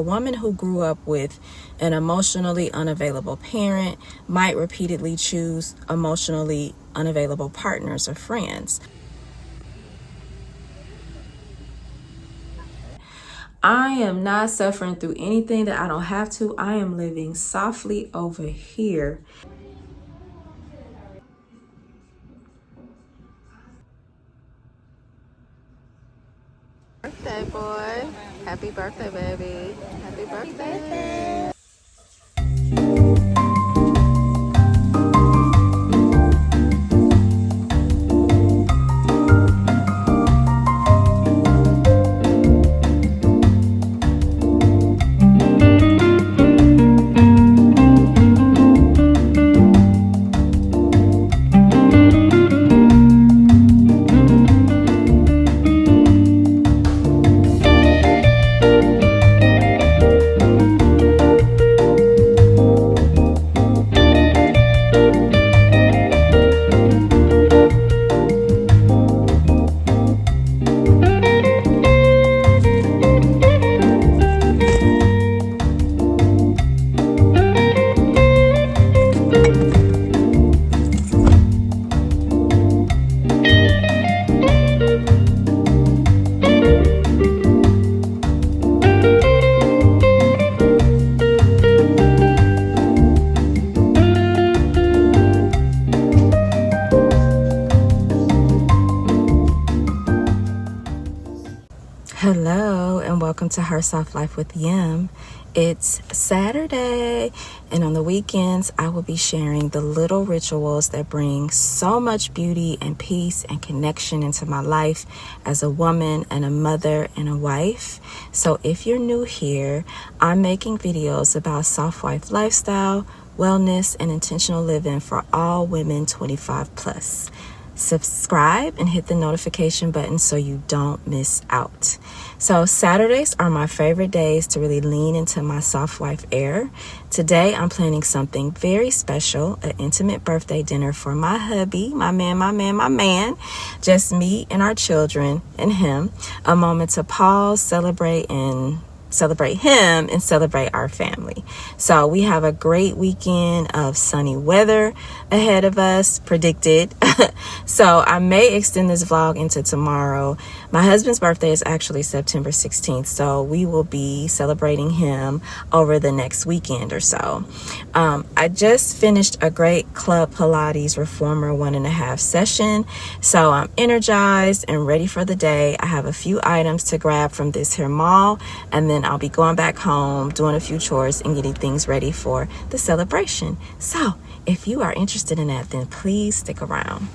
woman who grew up with an emotionally unavailable parent might repeatedly choose emotionally unavailable partners or friends. I am not suffering through anything that I don't have to. I am living softly over here. Birthday boy. Happy birthday, baby. Happy birthday. Hello and welcome to Her Soft Life with Yim. It's Saturday, and on the weekends I will be sharing the little rituals that bring so much beauty and peace and connection into my life as a woman and a mother and a wife. So if you're new here, I'm making videos about soft wife lifestyle, wellness, and intentional living for all women 25 plus. Subscribe and hit the notification button so you don't miss out. So Saturdays are my favorite days to really lean into my soft wife air. Today I'm planning something very special, an intimate birthday dinner for my hubby, my man, just me and our children and him. A moment to pause, celebrate him and celebrate our family. So we have a great weekend of sunny weather ahead of us, predicted. So I may extend this vlog into tomorrow. My husband's birthday is actually September 16th, so we will be celebrating him over the next weekend or so. I just finished a great Club Pilates Reformer 1.5 session, so I'm energized and ready for the day. I have a few items to grab from this here mall, and then I'll be going back home, doing a few chores, and getting things ready for the celebration. So if you are interested in that, then please stick around.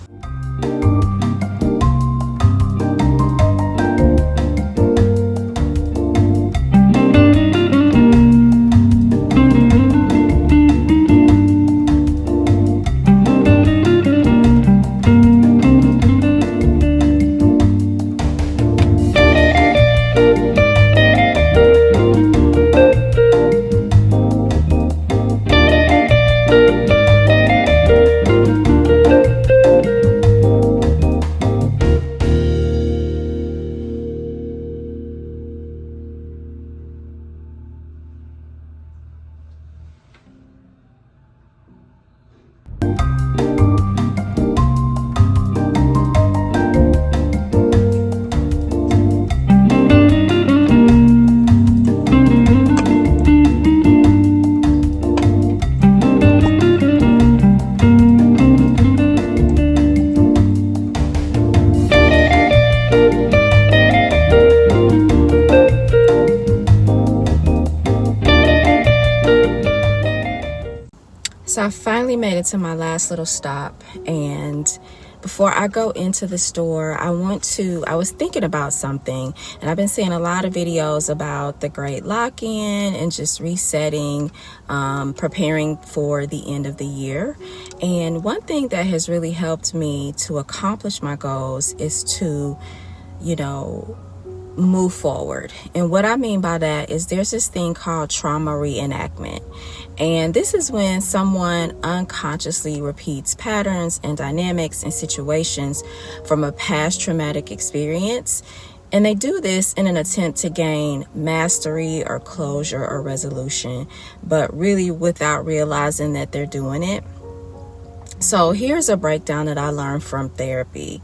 So I finally made it to my last little stop, and before I go into the store, I was thinking about something, and I've been seeing a lot of videos about the great lock-in and just resetting, preparing for the end of the year. And one thing that has really helped me to accomplish my goals is to, move forward. And what I mean by that is there's this thing called trauma reenactment. And this is when someone unconsciously repeats patterns and dynamics and situations from a past traumatic experience And they do this in an attempt to gain mastery or closure or resolution, but really without realizing that they're doing it. So here's a breakdown that I learned from therapy.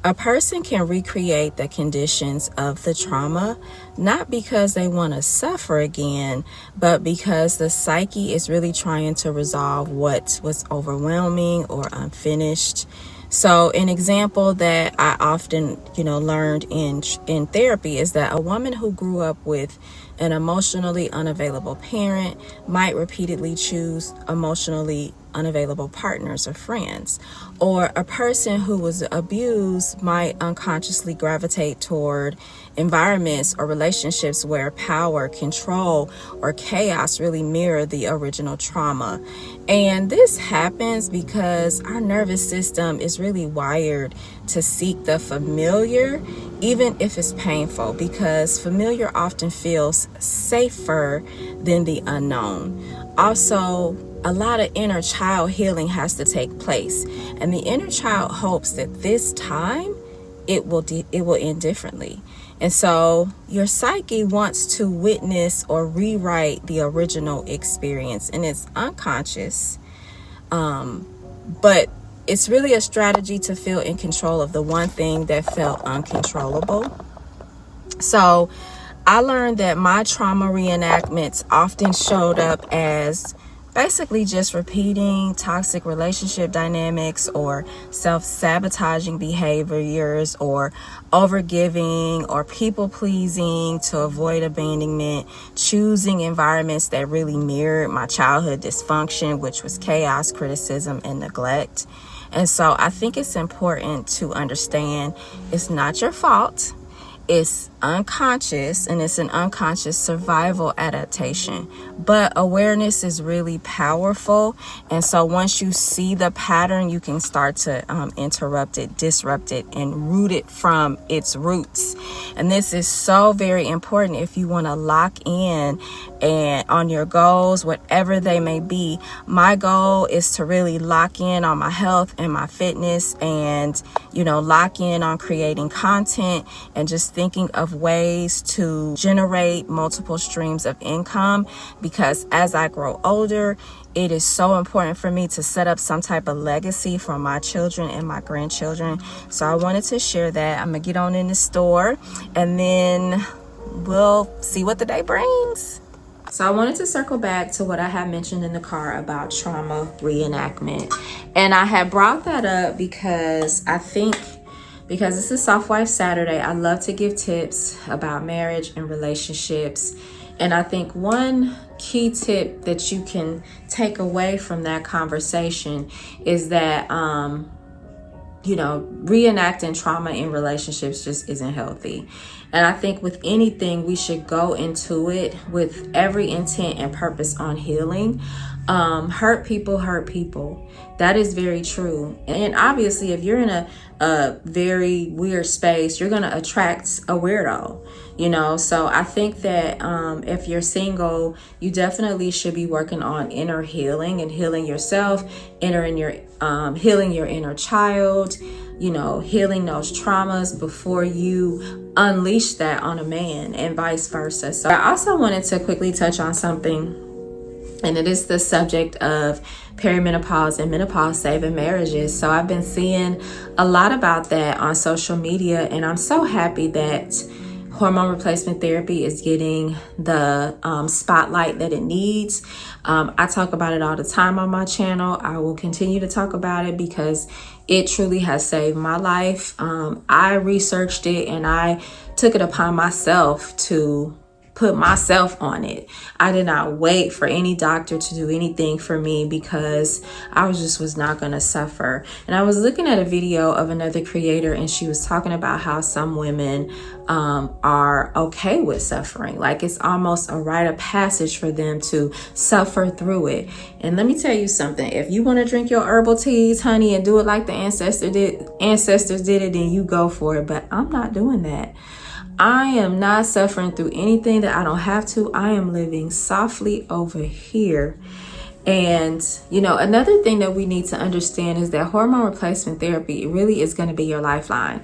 A person can recreate the conditions of the trauma, not because they want to suffer again, but because the psyche is really trying to resolve what was overwhelming or unfinished. So an example that I often, learned in therapy is that a woman who grew up with an emotionally unavailable parent might repeatedly choose emotionally unavailable partners or friends. Or a person who was abused might unconsciously gravitate toward environments or relationships where power, control, or chaos really mirror the original trauma. And this happens because our nervous system is really wired to seek the familiar, even if it's painful, because familiar often feels safer than the unknown. Also, a lot of inner child healing has to take place, and the inner child hopes that this time it will end differently. And so your psyche wants to witness or rewrite the original experience, and it's unconscious, but it's really a strategy to feel in control of the one thing that felt uncontrollable. So I learned that my trauma reenactments often showed up as basically just repeating toxic relationship dynamics or self-sabotaging behaviors or overgiving or people-pleasing to avoid abandonment, choosing environments that really mirrored my childhood dysfunction, which was chaos, criticism, and neglect. And so I think it's important to understand it's not your fault. It's unconscious, and it's an unconscious survival adaptation. But awareness is really powerful. And so once you see the pattern, you can start to interrupt it, disrupt it, and root it from its roots. And this is so very important if you want to lock in and on your goals, whatever they may be. My goal is to really lock in on my health and my fitness, and lock in on creating content and just thinking of ways to generate multiple streams of income, because as I grow older, it is so important for me to set up some type of legacy for my children and my grandchildren. So I wanted to share that. I'm gonna get on in the store, and then we'll see what the day brings. So I wanted to circle back to what I had mentioned in the car about trauma reenactment. And I had brought that up because because this is Soft Wife Saturday, I love to give tips about marriage and relationships. And I think one key tip that you can take away from that conversation is that, reenacting trauma in relationships just isn't healthy. And I think with anything, we should go into it with every intent and purpose on healing. Hurt people. That is very true. And obviously, if you're in a very weird space, you're going to attract a weirdo, So I think that if you're single, you definitely should be working on inner healing and healing yourself, healing your inner child, healing those traumas before you unleash that on a man, and vice versa. So I also wanted to quickly touch on something, and it is the subject of perimenopause and menopause saving marriages. So I've been seeing a lot about that on social media, and I'm so happy that hormone replacement therapy is getting the spotlight that it needs. I talk about it all the time on my channel. I will continue to talk about it because it truly has saved my life. I researched it, and I took it upon myself to put myself on it. I did not wait for any doctor to do anything for me because I was not going to suffer. And I was looking at a video of another creator, and she was talking about how some women are okay with suffering. Like it's almost a rite of passage for them to suffer through it. And let me tell you something. If you want to drink your herbal teas, honey, and do it like the ancestors did it, then you go for it. But I'm not doing that. I am not suffering through anything that I don't have to. I am living softly over here. And, another thing that we need to understand is that hormone replacement therapy really is going to be your lifeline.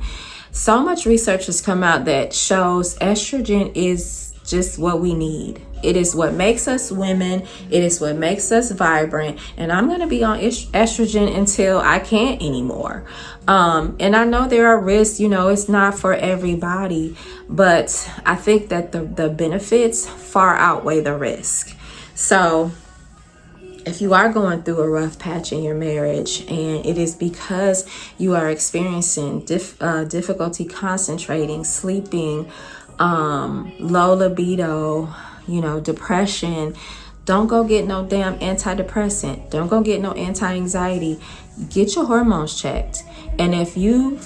so much research has come out that shows estrogen is just what we need. It is what makes us women. It is what makes us vibrant. And I'm going to be on estrogen until I can't anymore. And I know there are risks, it's not for everybody, but I think that the benefits far outweigh the risk. So if you are going through a rough patch in your marriage and it is because you are experiencing difficulty concentrating, sleeping, low libido, depression, don't go get no damn antidepressant. Don't go get no anti-anxiety. Get your hormones checked. And if you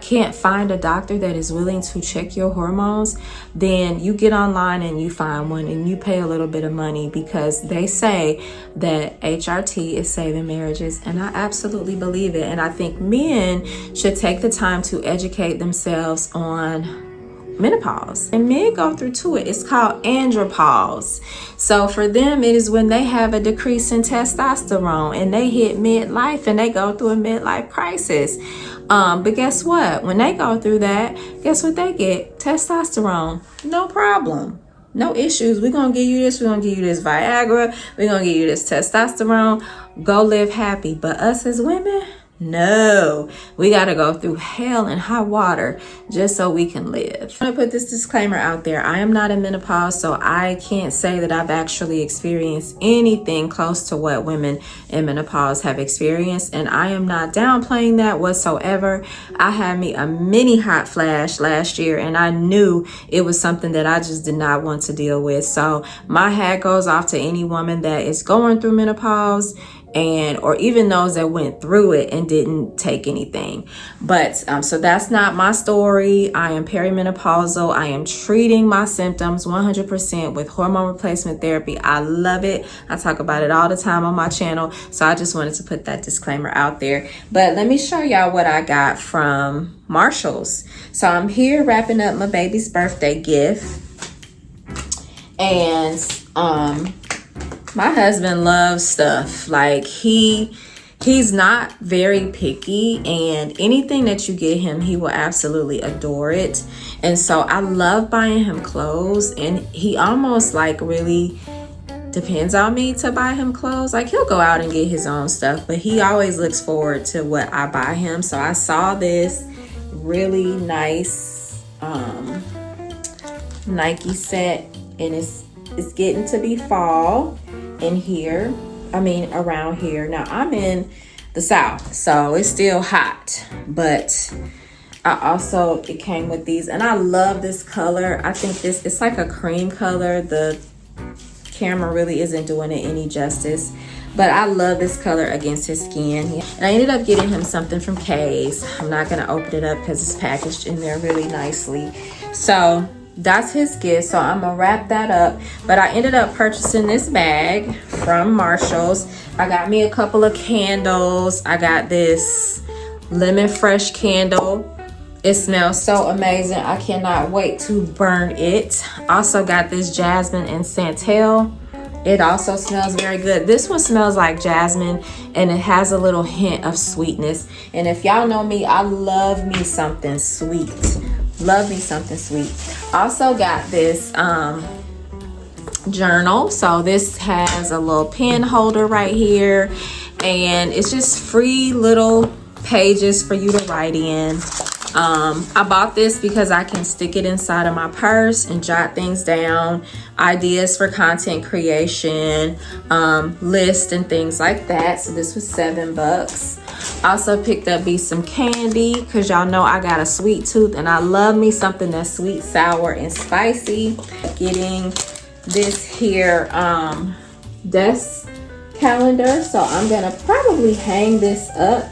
can't find a doctor that is willing to check your hormones, then you get online and you find one and you pay a little bit of money, because they say that HRT is saving marriages. And I absolutely believe it. And I think men should take the time to educate themselves on menopause, and men go through it. It's called andropause. So for them, it is when they have a decrease in testosterone and they hit midlife and they go through a midlife crisis. But guess what? When they go through that, guess what they get? Testosterone. No problem. No issues. We're going to give you this. We're going to give you this Viagra. We're going to give you this testosterone. Go live happy. But us as women, no, we got to go through hell and high water just so we can live. I'm going to put this disclaimer out there. I am not in menopause, so I can't say that I've actually experienced anything close to what women in menopause have experienced. And I am not downplaying that whatsoever. I had me a mini hot flash last year, and I knew it was something that I just did not want to deal with. So my hat goes off to any woman that is going through menopause, or even those that went through it and didn't take anything. But so that's not my story. I am perimenopausal. I am treating my symptoms 100% with hormone replacement therapy. I love it. I talk about it all the time on my channel. So I just wanted to put that disclaimer out there. But let me show y'all what I got from Marshall's. So I'm here wrapping up my baby's birthday gift. And my husband loves stuff. Like he's not very picky, and anything that you get him, he will absolutely adore it. And so I love buying him clothes, and he almost like really depends on me to buy him clothes. Like he'll go out and get his own stuff, but he always looks forward to what I buy him. So I saw this really nice Nike set, and it's getting to be fall in here. Around here. Now I'm in the South, so it's still hot, but it came with these, and I love this color. I think it's like a cream color. The camera really isn't doing it any justice, but I love this color against his skin. And I ended up getting him something from K's. I'm not gonna open it up because it's packaged in there really nicely. So that's his gift, so I'm gonna wrap that up. But I ended up purchasing this bag from Marshall's. I got me a couple of candles. I got this lemon fresh candle. It smells so amazing. I cannot wait to burn it. Also got this jasmine and santal. It also smells very good. This one smells like jasmine, and it has a little hint of sweetness. And if y'all know me, I love me something sweet. Love me something sweet. Also got this journal. So this has a little pen holder right here, and it's just free little pages for you to write in. I bought this because I can stick it inside of my purse and jot things down, ideas for content creation, lists and things like that. So this was $7. Also picked up me some candy because y'all know I got a sweet tooth, and I love me something that's sweet, sour, and spicy. Getting this here desk calendar. So I'm gonna probably hang this up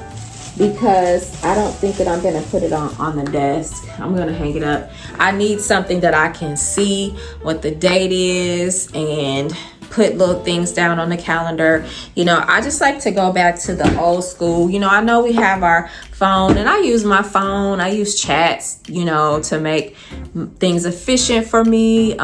because I don't think that I'm gonna put it on the desk. I'm gonna hang it up. I need something that I can see what the date is and put little things down on the calendar. I just like to go back to the old school. I know we have our phone, and I use my phone. I use chats, to make things efficient for me.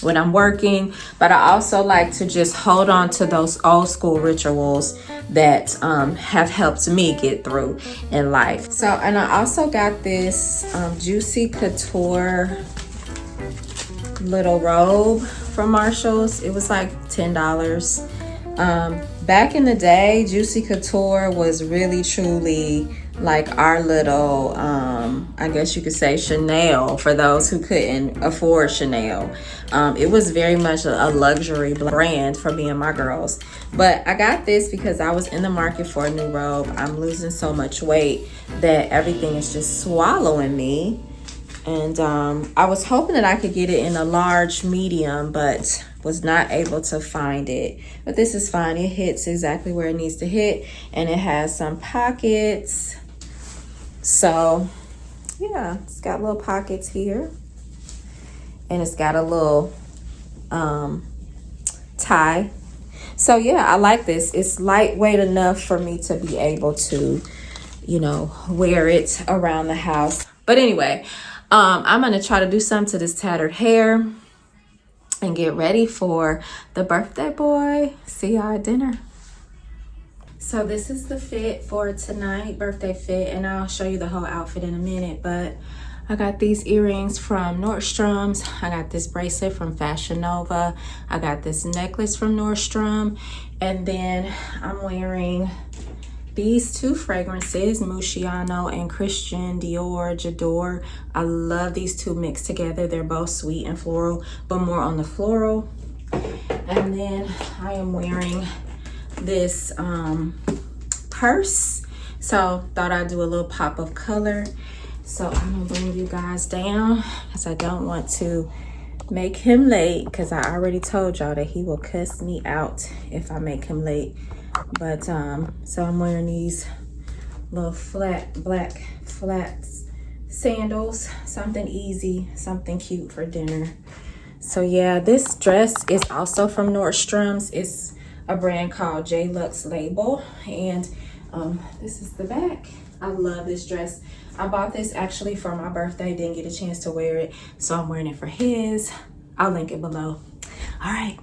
when I'm working, but I also like to just hold on to those old school rituals that have helped me get through in life. So, and I also got this Juicy Couture little robe from Marshall's. It was like $10. Back in the day, Juicy Couture was really truly like our little, I guess you could say Chanel for those who couldn't afford Chanel. It was very much a luxury brand for me and my girls. But I got this because I was in the market for a new robe. I'm losing so much weight that everything is just swallowing me. And I was hoping that I could get it in a large medium, but was not able to find it. But this is fine. It hits exactly where it needs to hit, and it has some pockets. So yeah, it's got little pockets here, and it's got a little tie. So yeah, I like this. It's lightweight enough for me to be able to, you know, wear it around the house. But anyway, I'm gonna try to do something to this tattered hair and get ready for the birthday boy. See y'all at dinner. So this is the fit for tonight, birthday fit, and I'll show you the whole outfit in a minute. But I got these earrings from Nordstrom's. I got this bracelet from Fashion Nova. I got this necklace from Nordstrom. And then I'm wearing these two fragrances, Musciano and Christian Dior J'adore. I love these two mixed together. They're both sweet and floral, but more on the floral. And then I am wearing this purse. So thought I'd do a little pop of color. So I'm gonna bring you guys down because I don't want to make him late, because I already told y'all that he will cuss me out if I make him late. But so I'm wearing these little black flats sandals, something easy, something cute for dinner. So yeah, this dress is also from Nordstrom's. It's a brand called J Lux Label, and this is the back. I love this dress. I bought this actually for my birthday, didn't get a chance to wear it, so I'm wearing it for his. I'll link it below. All right.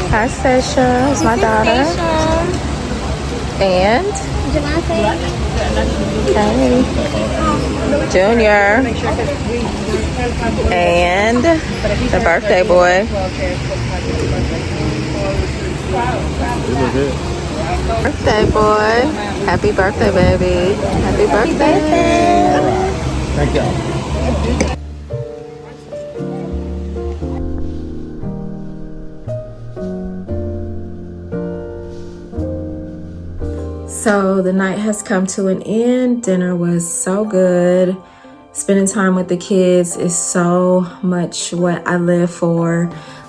Hi, Sasha. It's my daughter. And hey, Junior. And the birthday boy. Birthday boy. Happy birthday, baby. Happy birthday. Thank you. So the night has come to an end. Dinner was so good. Spending time with the kids is so much what I live for.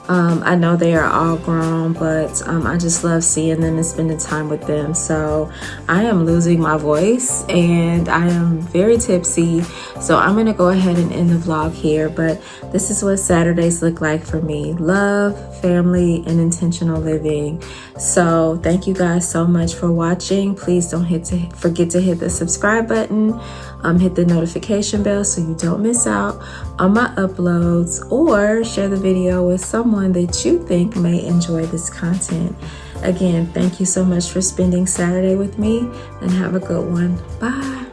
I know they are all grown, but I just love seeing them and spending time with them. So I am losing my voice and I am very tipsy. So I'm gonna go ahead and end the vlog here, but this is what Saturdays look like for me. Love, family, and intentional living. So thank you guys so much for watching. Please don't forget to hit the subscribe button. Hit the notification bell so you don't miss out on my uploads, or share the video with someone that you think may enjoy this content. Again, thank you so much for spending Saturday with me, and have a good one. Bye.